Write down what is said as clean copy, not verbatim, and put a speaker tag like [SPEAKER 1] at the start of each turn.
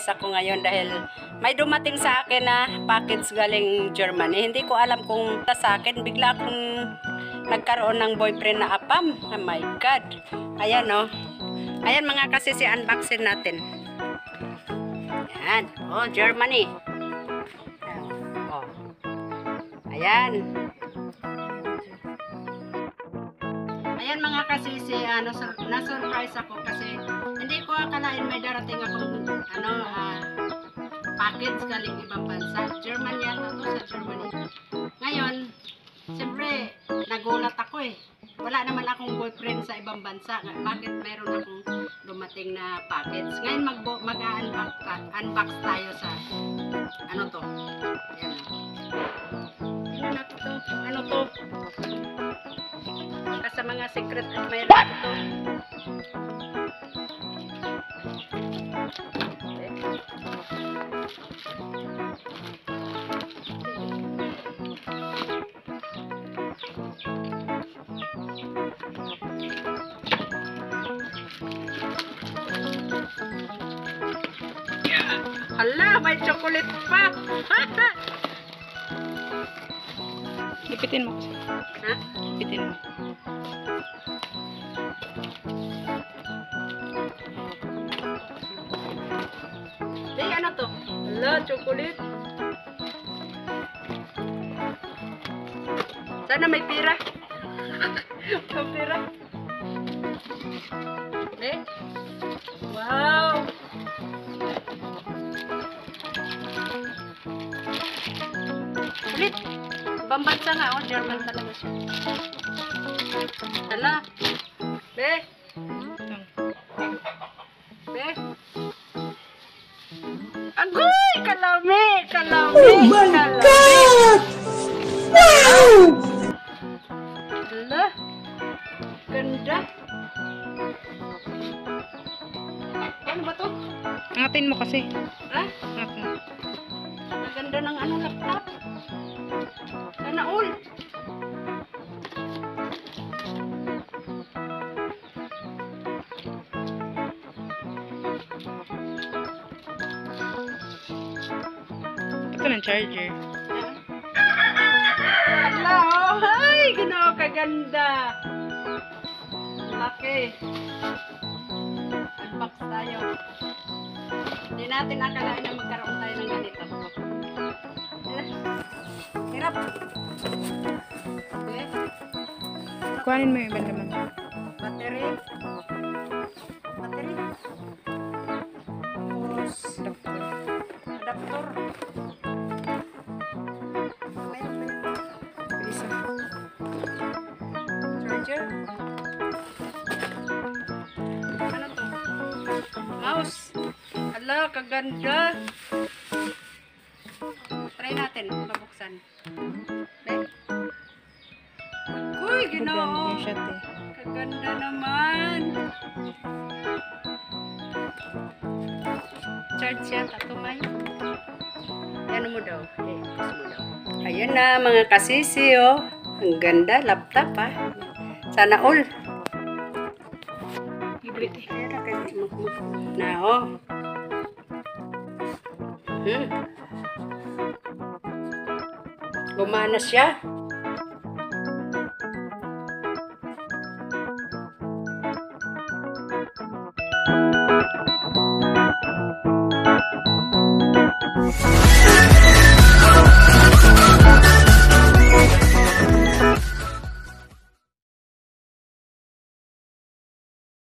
[SPEAKER 1] surprise ako ngayon dahil may dumating sa akin na package galing Germany. Hindi ko alam kung sa akin. Bigla akong nagkaroon ng boyfriend na apam. Oh my God. Ayan o. Ayan mga kasisi, unboxing natin. Ayan. Oh, Germany. Oh. Ayan. Ayan mga kasisi, na-surprise ako kasi hindi ko akalain may darating akong package galing ibang bansa. German yata to, sa Germany. Ngayon, siyempre, nagulat ako eh. Wala naman akong boyfriend sa ibang bansa. Bakit mayroon akong dumating na package? Ngayon mag-unbox tayo sa ano to? Ayan o. Tingnan ako to. Ano to? Sa mga secret admirer ito. Hala, may chocolate pa.
[SPEAKER 2] Ipitin mo.
[SPEAKER 1] Ha?
[SPEAKER 2] Ipitin mo.
[SPEAKER 1] Hey, ano to? Hala, chocolate. Sana may pira. May pira. Eh? Wow! Ulit. Ibang bansa nga, oh. German talaga siya. Hala. Be? Be? Agoy! Kalami! Kalami! Oh my God! Wow! Hala. Ganda. Ano ba to?
[SPEAKER 2] Angatin mo kasi.
[SPEAKER 1] Ha?
[SPEAKER 2] Angatin.
[SPEAKER 1] Ang ganda ng laptop. Sana all.
[SPEAKER 2] Ito ng charger.
[SPEAKER 1] Hala, oh, ay, gano'n kaganda. Laki. Unbox tayo. Hindi natin akalain na magkaroon tayo ng ganito. Hirap. Okay.
[SPEAKER 2] Kuhanin mo yung ibang naman.
[SPEAKER 1] Battery. Battery. Tapos, adapter.
[SPEAKER 2] Isa.
[SPEAKER 1] Charger. Ano to? Mouse. Hala, kaganda. Try natin, mabuksan. Okay. Uy, ginoo.
[SPEAKER 2] Yung shot eh.
[SPEAKER 1] Kaganda naman. Charge siya, tatumay. Ano mo daw? Gusto mo daw. Ayun na mga kasisi, oh. Ang ganda, laptop ah. Sana all.
[SPEAKER 2] Hybrid eh.
[SPEAKER 1] Na, oh. Gumana siya.